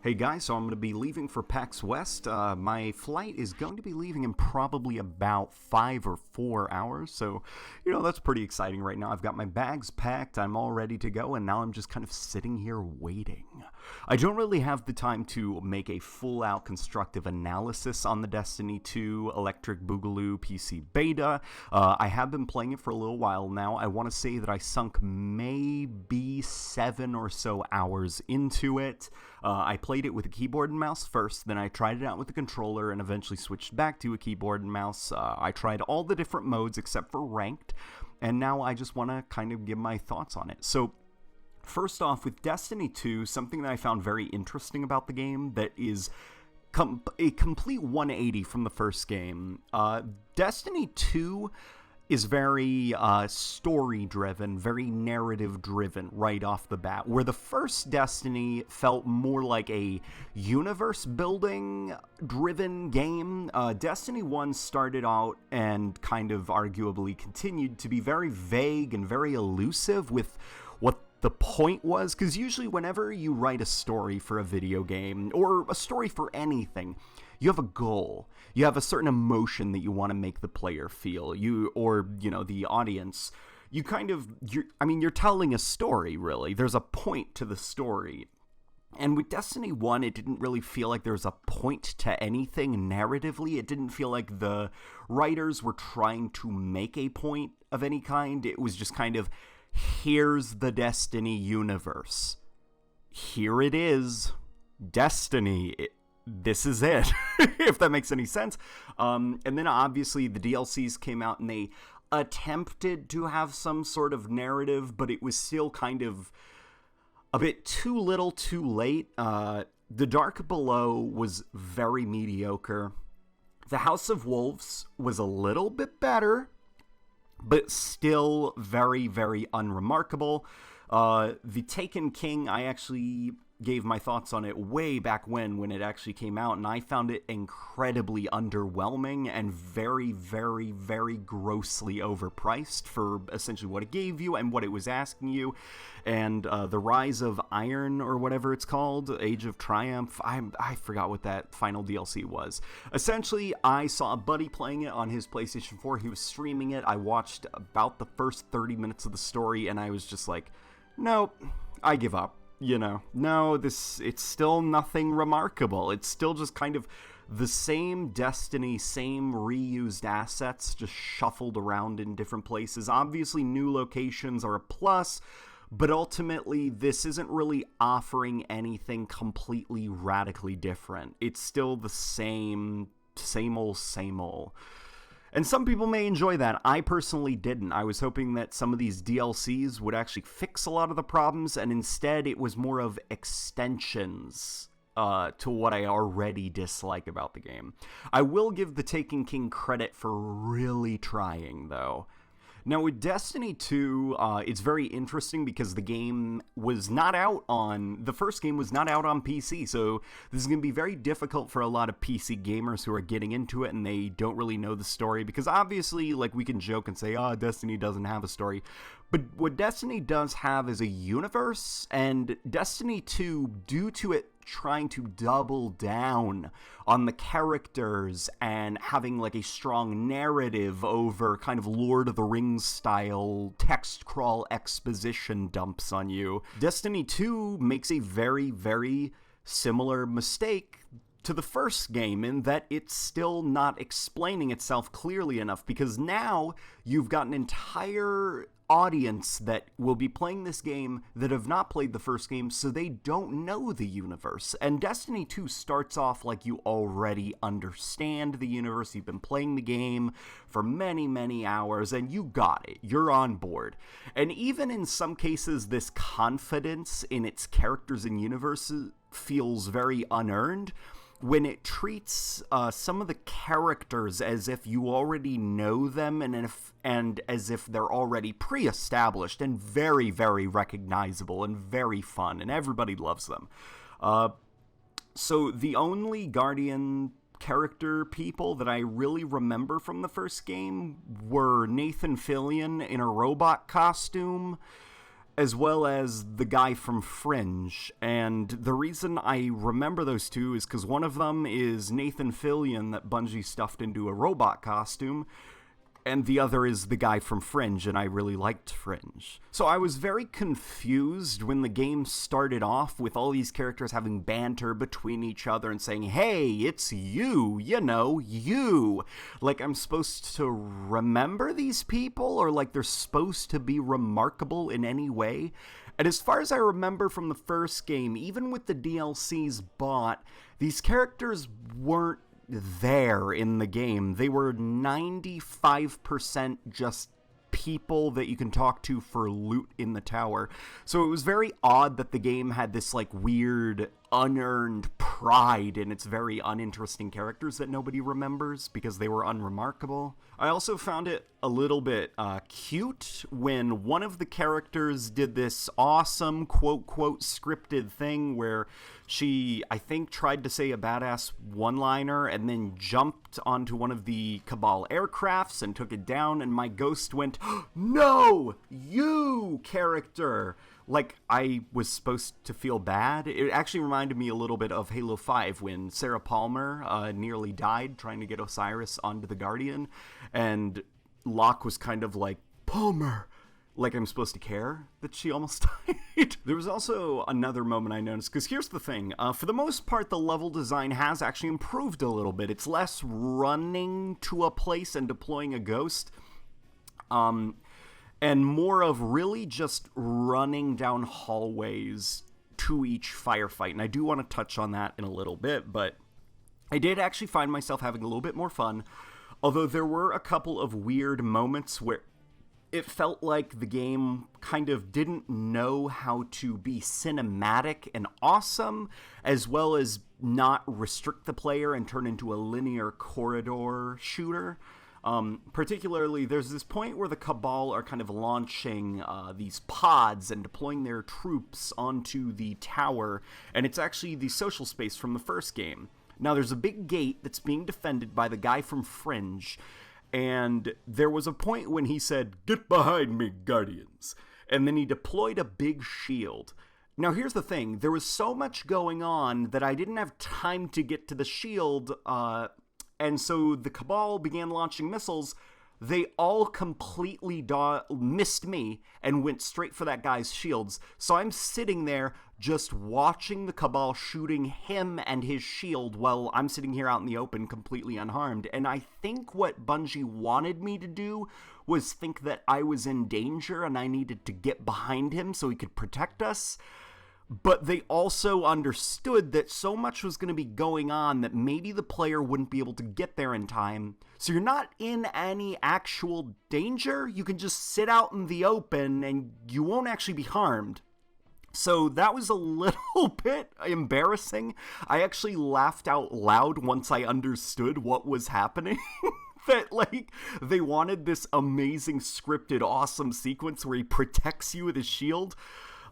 Hey guys, so I'm going to be leaving for PAX West. My flight is going to be leaving in probably about 5 or 4 hours, so, that's pretty exciting right now. I've got my bags packed, I'm all ready to go, and now I'm just kind of sitting here waiting. I don't really have the time to make a full-out constructive analysis on the Destiny 2 Electric Boogaloo PC beta. I have been playing it for a little while now. I want to say that I sunk maybe 7 or so hours into it. I played it with a keyboard and mouse first, then I tried it out with a controller and eventually switched back to a keyboard and mouse. I tried all the different modes except for ranked, and now I just want to kind of give my thoughts on it. So, first off, with Destiny 2, something that I found very interesting about the game that is a complete 180 from the first game. Destiny 2 is very story-driven, very narrative-driven right off the bat, where the first Destiny felt more like a universe-building-driven game. Destiny 1 started out and kind of arguably continued to be very vague and very elusive with what the point was, because usually whenever you write a story for a video game, or a story for anything, you have a goal. You have a certain emotion that you want to make the player feel. The audience. You're telling a story, really. There's a point to the story. And with Destiny 1, it didn't really feel like there was a point to anything narratively. It didn't feel like the writers were trying to make a point of any kind. It was just kind of, here's the Destiny universe. Here it is. Destiny. This is it, if that makes any sense. And then obviously the DLCs came out and they attempted to have some sort of narrative, but it was still kind of a bit too little too late. The Dark Below was very mediocre. The House of Wolves was a little bit better, but still very, very unremarkable. The Taken King, I actually gave my thoughts on it way back when it actually came out, and I found it incredibly underwhelming and very, very, very grossly overpriced for essentially what it gave you and what it was asking you. And the Rise of Iron, or whatever it's called, Age of Triumph, I forgot what that final DLC was. Essentially, I saw a buddy playing it on his PlayStation 4. He was streaming it. I watched about the first 30 minutes of the story, and I was just like, nope, I give up. It's still nothing remarkable. It's still just kind of the same Destiny, same reused assets, just shuffled around in different places. Obviously, new locations are a plus, but ultimately, this isn't really offering anything completely radically different. It's still the same old. And some people may enjoy that. I personally didn't. I was hoping that some of these DLCs would actually fix a lot of the problems, and instead it was more of extensions to what I already dislike about the game. I will give the Taken King credit for really trying, though. Now, with Destiny 2, it's very interesting because the game was not out on... The first game was not out on PC, so this is going to be very difficult for a lot of PC gamers who are getting into it and they don't really know the story, because obviously, we can joke and say, Destiny doesn't have a story, but what Destiny does have is a universe, and Destiny 2, due to it trying to double down on the characters and having a strong narrative over kind of Lord of the Rings style text crawl exposition dumps on you, Destiny 2 makes a very, very similar mistake to the first game in that it's still not explaining itself clearly enough, because now you've got an entire audience that will be playing this game that have not played the first game, so they don't know the universe. And Destiny 2 starts off like you already understand the universe. You've been playing the game for many, many hours, and you got it. You're on board. And even in some cases, this confidence in its characters and universes feels very unearned when it treats some of the characters as if you already know them and as if they're already pre-established and very, very recognizable and very fun, and everybody loves them. So the only Guardian character people that I really remember from the first game were Nathan Fillion in a robot costume, as well as the guy from Fringe. And the reason I remember those two is because one of them is Nathan Fillion that Bungie stuffed into a robot costume, and the other is the guy from Fringe, and I really liked Fringe. So I was very confused when the game started off with all these characters having banter between each other and saying, hey, it's you, you. Like, I'm supposed to remember these people, or like they're supposed to be remarkable in any way. And as far as I remember from the first game, even with the DLCs bought, these characters weren't there in the game. They were 95% just people that you can talk to for loot in the tower. So it was very odd that the game had this like weird unearned pride in its very uninteresting characters that nobody remembers because they were unremarkable. I also found it a little bit cute when one of the characters did this awesome quote scripted thing where she, I think, tried to say a badass one-liner and then jumped onto one of the Cabal aircrafts and took it down, and my ghost went, no, you character. Like, I was supposed to feel bad. It actually reminded me a little bit of Halo 5 when Sarah Palmer nearly died trying to get Osiris onto the Guardian, and Locke was kind of like, Palmer, like I'm supposed to care that she almost died. There was also another moment I noticed, because here's the thing. For the most part, the level design has actually improved a little bit. It's less running to a place and deploying a ghost, and more of really just running down hallways to each firefight. And I do want to touch on that in a little bit, but I did actually find myself having a little bit more fun, although there were a couple of weird moments where it felt like the game kind of didn't know how to be cinematic and awesome, as well as not restrict the player and turn into a linear corridor shooter. Particularly, there's this point where the Cabal are kind of launching these pods and deploying their troops onto the tower, and it's actually the social space from the first game. Now, there's a big gate that's being defended by the guy from Fringe, and there was a point when he said, "Get behind me, Guardians," and then he deployed a big shield. Now, here's the thing. There was so much going on that I didn't have time to get to the shield, and so the Cabal began launching missiles. They all completely missed me and went straight for that guy's shields. So I'm sitting there just watching the Cabal shooting him and his shield while I'm sitting here out in the open completely unharmed. And I think what Bungie wanted me to do was think that I was in danger and I needed to get behind him so he could protect us. But they also understood that so much was going to be going on that maybe the player wouldn't be able to get there in time. So you're not in any actual danger. You can just sit out in the open and you won't actually be harmed. So that was a little bit embarrassing. I actually laughed out loud once I understood what was happening. That, like, they wanted this amazing scripted awesome sequence where he protects you with his shield.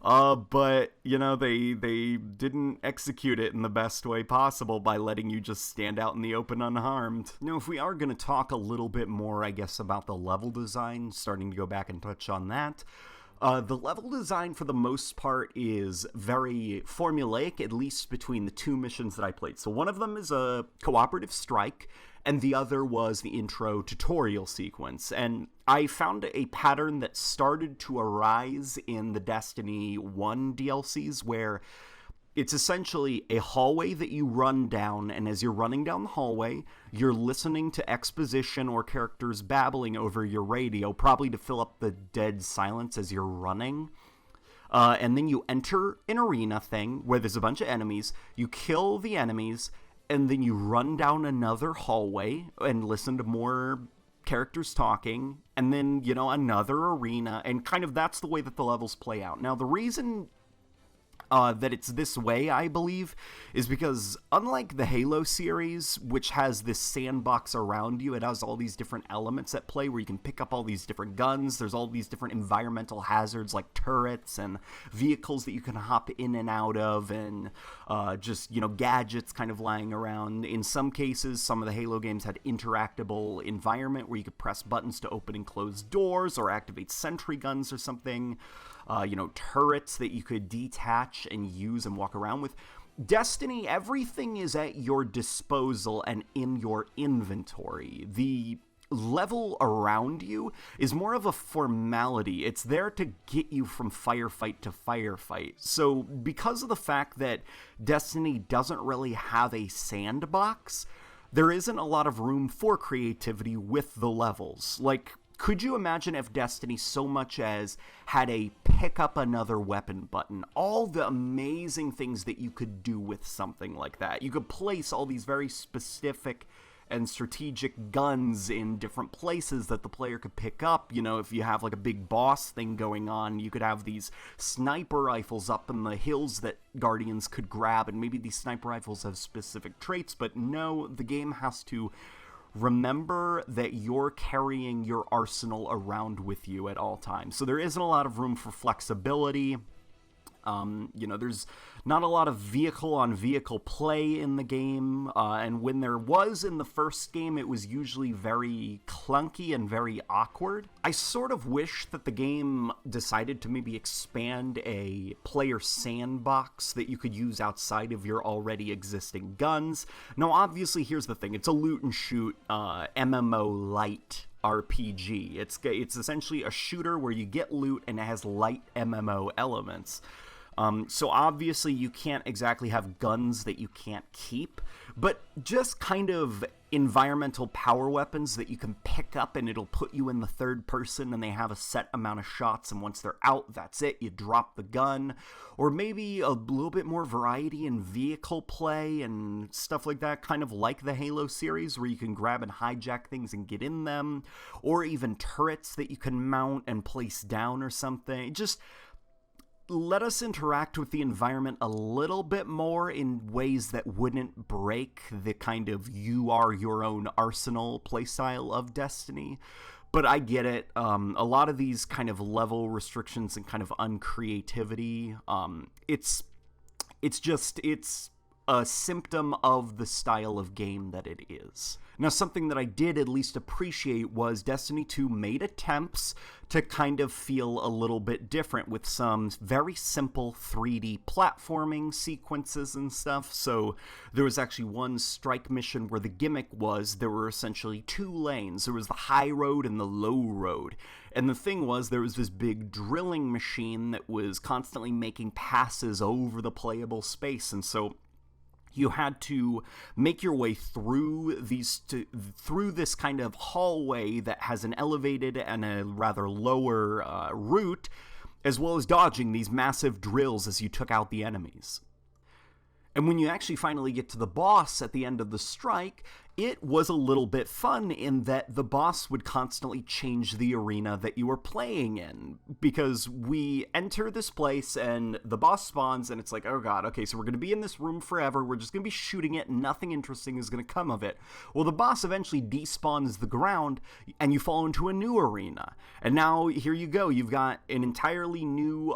But, you know, they didn't execute it in the best way possible by letting you just stand out in the open unharmed. Now, if we are going to talk a little bit more, I guess, about the level design, starting to go back and touch on that, the level design, for the most part, is very formulaic, at least between the two missions that I played. So one of them is a cooperative strike, and the other was the intro tutorial sequence. And I found a pattern that started to arise in the Destiny 1 DLCs, where it's essentially a hallway that you run down, and as you're running down the hallway, you're listening to exposition or characters babbling over your radio, probably to fill up the dead silence as you're running. And then you enter an arena thing where there's a bunch of enemies, you kill the enemies, and then you run down another hallway and listen to more characters talking, and then, you know, another arena, and kind of that's the way that the levels play out. Now, the reason that it's this way, I believe, is because unlike the Halo series, which has this sandbox around you, it has all these different elements at play where you can pick up all these different guns, there's all these different environmental hazards like turrets and vehicles that you can hop in and out of, and just, you know, gadgets kind of lying around. In some cases, some of the Halo games had interactable environment where you could press buttons to open and close doors or activate sentry guns or something. turrets that you could detach and use and walk around with. Destiny, everything is at your disposal and in your inventory. The level around you is more of a formality. It's there to get you from firefight to firefight. So because of the fact that Destiny doesn't really have a sandbox, there isn't a lot of room for creativity with the levels. Like, could you imagine if Destiny so much as had a pick up another weapon button? All the amazing things that you could do with something like that. You could place all these very specific and strategic guns in different places that the player could pick up. If you have like a big boss thing going on, you could have these sniper rifles up in the hills that Guardians could grab, and maybe these sniper rifles have specific traits, but no, the game has to remember that you're carrying your arsenal around with you at all times. So there isn't a lot of room for flexibility. There's not a lot of vehicle-on-vehicle play in the game, and when there was in the first game, it was usually very clunky and very awkward. I sort of wish that the game decided to maybe expand a player sandbox that you could use outside of your already existing guns. Now, obviously, here's the thing. It's a loot-and-shoot MMO light RPG. It's essentially a shooter where you get loot and it has light MMO elements. So obviously you can't exactly have guns that you can't keep, but just kind of environmental power weapons that you can pick up and it'll put you in the third person and they have a set amount of shots, and once they're out, that's it, you drop the gun. Or maybe a little bit more variety in vehicle play and stuff like that, kind of like the Halo series where you can grab and hijack things and get in them, or even turrets that you can mount and place down or something. Just let us interact with the environment a little bit more in ways that wouldn't break the kind of you are your own arsenal playstyle of Destiny. But I get it. A lot of these kind of level restrictions and kind of uncreativity, it's a symptom of the style of game that it is. Now, something that I did at least appreciate was Destiny 2 made attempts to kind of feel a little bit different with some very simple 3D platforming sequences and stuff. So there was actually one strike mission where the gimmick was there were essentially two lanes. There was the high road and the low road. And the thing was, there was this big drilling machine that was constantly making passes over the playable space. And so you had to make your way through this kind of hallway that has an elevated and a rather lower route, as well as dodging these massive drills as you took out the enemies. And when you actually finally get to the boss at the end of the strike, it was a little bit fun in that the boss would constantly change the arena that you were playing in. Because we enter this place and the boss spawns and it's like, oh god, okay, so we're going to be in this room forever, we're just going to be shooting it and nothing interesting is going to come of it. Well, the boss eventually despawns the ground and you fall into a new arena. And now, here you go, you've got an entirely new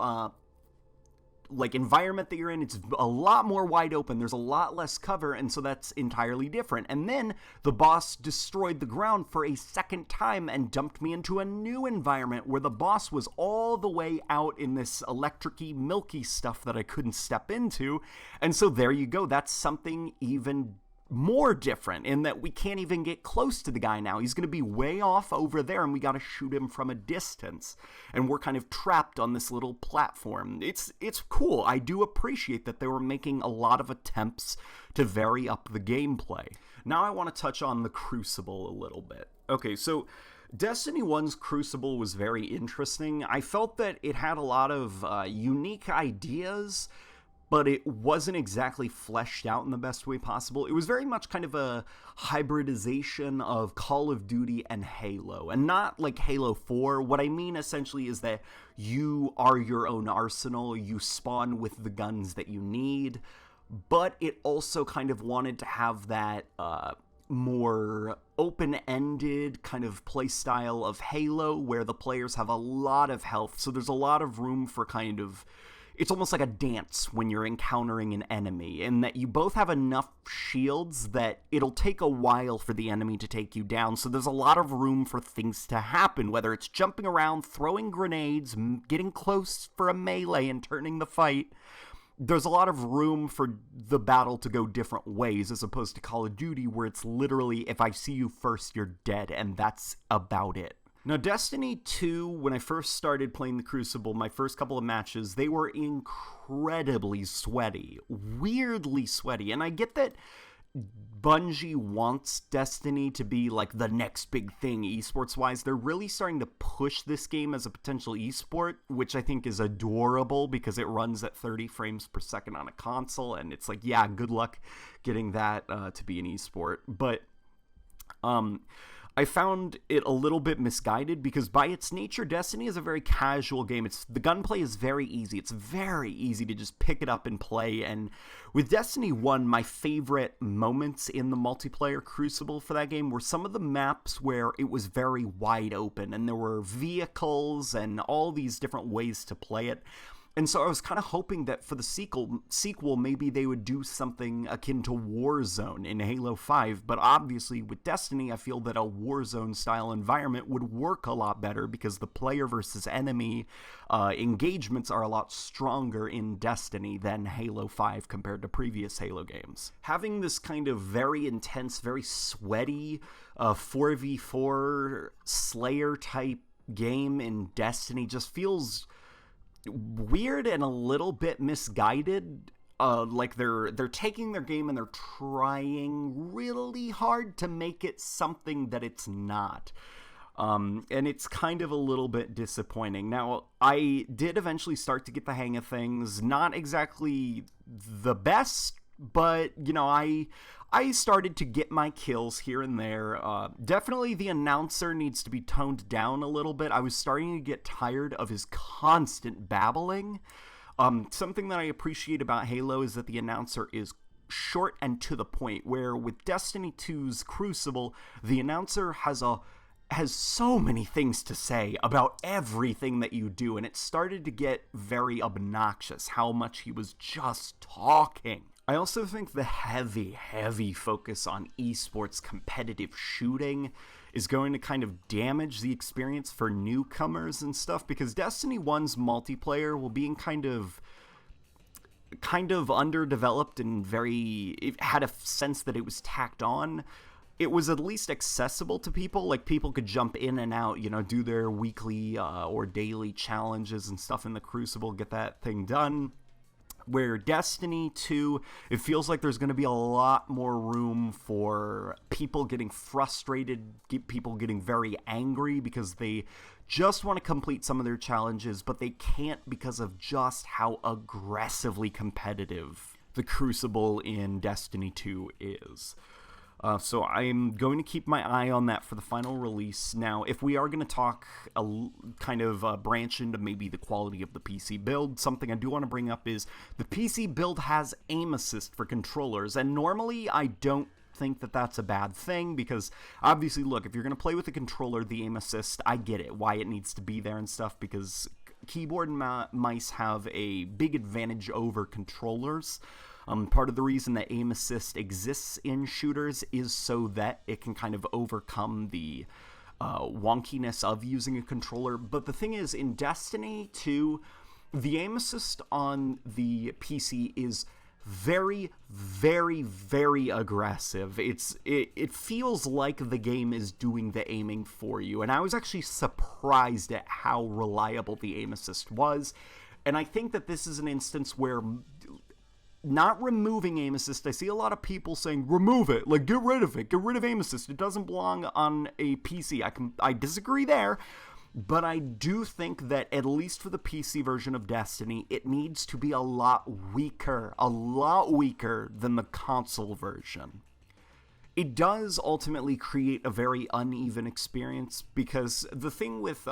environment that you're in. It's a lot more wide open, there's a lot less cover, and so that's entirely different. And then the boss destroyed the ground for a second time and dumped me into a new environment where the boss was all the way out in this electric-y, milky stuff that I couldn't step into. And so there you go, that's something even more different in that we can't even get close to the guy now. He's going to be way off over there and we got to shoot him from a distance. And we're kind of trapped on this little platform. It's cool. I do appreciate that they were making a lot of attempts to vary up the gameplay. Now I want to touch on the Crucible a little bit. Okay, so Destiny 1's Crucible was very interesting. I felt that it had a lot of unique ideas, but it wasn't exactly fleshed out in the best way possible. It was very much kind of a hybridization of Call of Duty and Halo, and not like Halo 4. What I mean essentially is that you are your own arsenal, you spawn with the guns that you need, but it also kind of wanted to have that more open-ended kind of play style of Halo, where the players have a lot of health, so there's a lot of room for kind of it's almost like a dance when you're encountering an enemy, in that you both have enough shields that it'll take a while for the enemy to take you down, so there's a lot of room for things to happen, whether it's jumping around, throwing grenades, getting close for a melee and turning the fight. There's a lot of room for the battle to go different ways, as opposed to Call of Duty, where it's literally, if I see you first, you're dead, and that's about it. Now, Destiny 2, when I first started playing the Crucible, my first couple of matches, they were incredibly sweaty, weirdly sweaty, and I get that Bungie wants Destiny to be like the next big thing esports-wise. They're really starting to push this game as a potential esport, which I think is adorable because it runs at 30 frames per second on a console, and it's like, yeah, good luck getting that to be an esport. But I found it a little bit misguided because by its nature, Destiny is a very casual game. The gunplay is very easy. It's very easy to just pick it up and play. And with Destiny 1, my favorite moments in the multiplayer Crucible for that game were some of the maps where it was very wide open and there were vehicles and all these different ways to play it. And so I was kind of hoping that for the sequel, maybe they would do something akin to Warzone in Halo 5. But obviously, with Destiny, I feel that a Warzone-style environment would work a lot better because the player versus enemy engagements are a lot stronger in Destiny than Halo 5 compared to previous Halo games. Having this kind of very intense, very sweaty 4v4 Slayer-type game in Destiny just feels weird and a little bit misguided. Like they're taking their game and they're trying really hard to make it something that it's not. And it's kind of a little bit disappointing. Now, I did eventually start to get the hang of things. Not exactly the best, but, you know, I started to get my kills here and there. Definitely the announcer needs to be toned down a little bit. I was starting to get tired of his constant babbling. Something that I appreciate about Halo is that the announcer is short and to the point, where with Destiny 2's Crucible, the announcer has so many things to say about everything that you do, and it started to get very obnoxious how much he was just talking. I also think the heavy focus on esports competitive shooting is going to kind of damage the experience for newcomers and stuff, because Destiny 1's multiplayer will be kind of underdeveloped and it had a sense that it was tacked on. It was at least accessible to people. Like, people could jump in and out, you know, do their weekly or daily challenges and stuff in the Crucible, get that thing done. Where Destiny 2, it feels like there's going to be a lot more room for people getting frustrated, people getting very angry because they just want to complete some of their challenges, but they can't because of just how aggressively competitive the Crucible in Destiny 2 is. So I'm going to keep my eye on that for the final release. Now, if we are going to talk branch into maybe the quality of the PC build, something I do want to bring up is the PC build has aim assist for controllers, and normally I don't think that that's a bad thing, because obviously, look, if you're going to play with a controller, the aim assist, I get it, why it needs to be there and stuff, because keyboard and mice have a big advantage over controllers. Part of the reason that aim assist exists in shooters is so that it can kind of overcome the wonkiness of using a controller. But the thing is, in Destiny 2, the aim assist on the PC is very aggressive. It feels like the game is doing the aiming for you, and I was actually surprised at how reliable the aim assist was. And I think that this is an instance where not removing aim assist, I see a lot of people saying, remove it, like, get rid of it, get rid of aim assist, it doesn't belong on a PC. I disagree there, but I do think that, at least for the PC version of Destiny, it needs to be a lot weaker than the console version. It does ultimately create a very uneven experience, because the thing with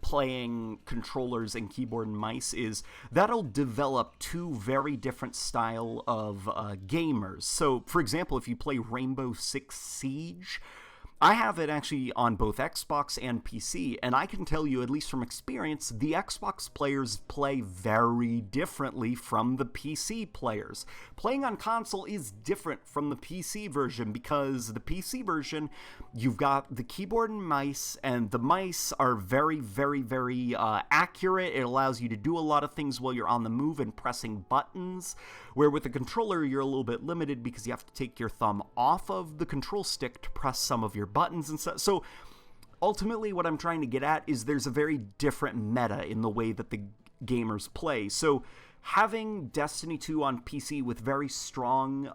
playing controllers and keyboard and mice is that'll develop two very different style of gamers. So, for example, if you play Rainbow Six Siege, I have it actually on both Xbox and PC, and I can tell you, at least from experience, the Xbox players play very differently from the PC players. Playing on console is different from the PC version, because the PC version, you've got the keyboard and mice, and the mice are very, very, very accurate. It allows you to do a lot of things while you're on the move and pressing buttons, where with the controller, you're a little bit limited because you have to take your thumb off of the control stick to press some of your buttons and stuff. So ultimately what I'm trying to get at is there's a very different meta in the way that the gamers play. So having Destiny 2 on PC with very strong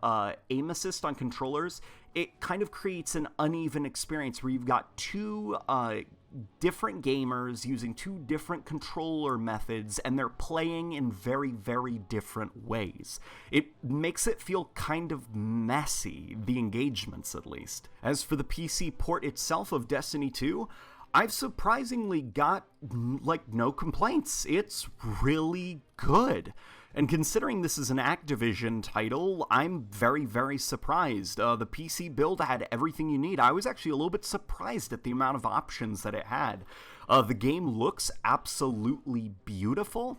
aim assist on controllers, it kind of creates an uneven experience where you've got two different gamers using two different controller methods, and they're playing in very, very different ways. It makes it feel kind of messy, the engagements at least. As for the PC port itself of Destiny 2, I've surprisingly got, like, no complaints. It's really good. And considering this is an Activision title, I'm very, very surprised. The PC build had everything you need. I was actually a little bit surprised at the amount of options that it had. The game looks absolutely beautiful.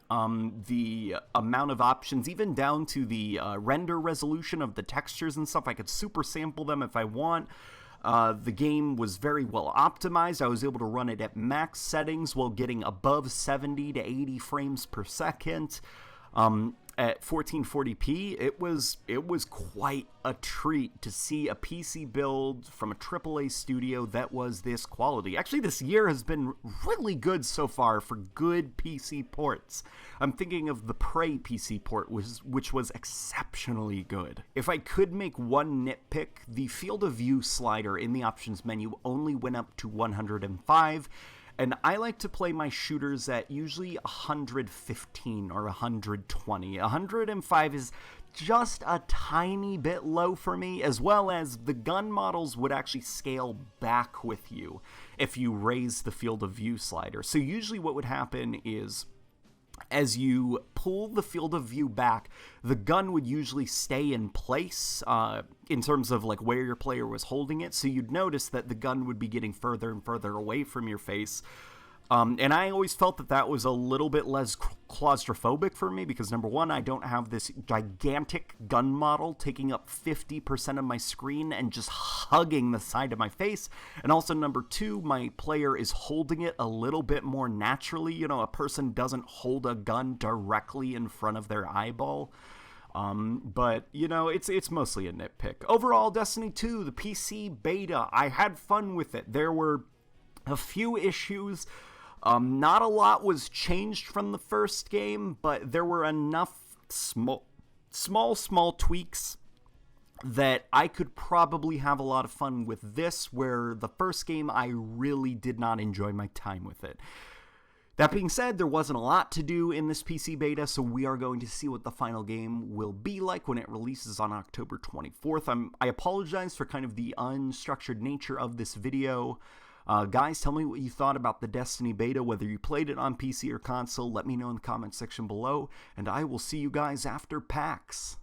The amount of options, even down to the render resolution of the textures and stuff, I could super sample them if I want. The game was very well optimized. I was able to run it at max settings while getting above 70 to 80 frames per second. At 1440p, it was quite a treat to see a PC build from a AAA studio that was this quality. Actually, this year has been really good so far for good PC ports. I'm thinking of the Prey PC port, which was exceptionally good. If I could make one nitpick, the field of view slider in the options menu only went up to 105. And I like to play my shooters at usually 115 or 120. 105 is just a tiny bit low for me, as well as the gun models would actually scale back with you if you raise the field of view slider. So usually what would happen is, as you pull the field of view back, the gun would usually stay in place in terms of like where your player was holding it. So you'd notice that the gun would be getting further and further away from your face. And I always felt that that was a little bit less claustrophobic for me because, number one, I don't have this gigantic gun model taking up 50% of my screen and just hugging the side of my face. And also, number two, my player is holding it a little bit more naturally. You know, a person doesn't hold a gun directly in front of their eyeball. But, you know, it's mostly a nitpick. Overall, Destiny 2, the PC beta, I had fun with it. There were a few issues. Not a lot was changed from the first game, but there were enough small tweaks that I could probably have a lot of fun with this, where the first game I really did not enjoy my time with it. That being said, there wasn't a lot to do in this PC beta, so we are going to see what the final game will be like when it releases on October 24th. I apologize for kind of the unstructured nature of this video. Guys, tell me what you thought about the Destiny beta, whether you played it on PC or console. Let me know in the comment section below, and I will see you guys after PAX.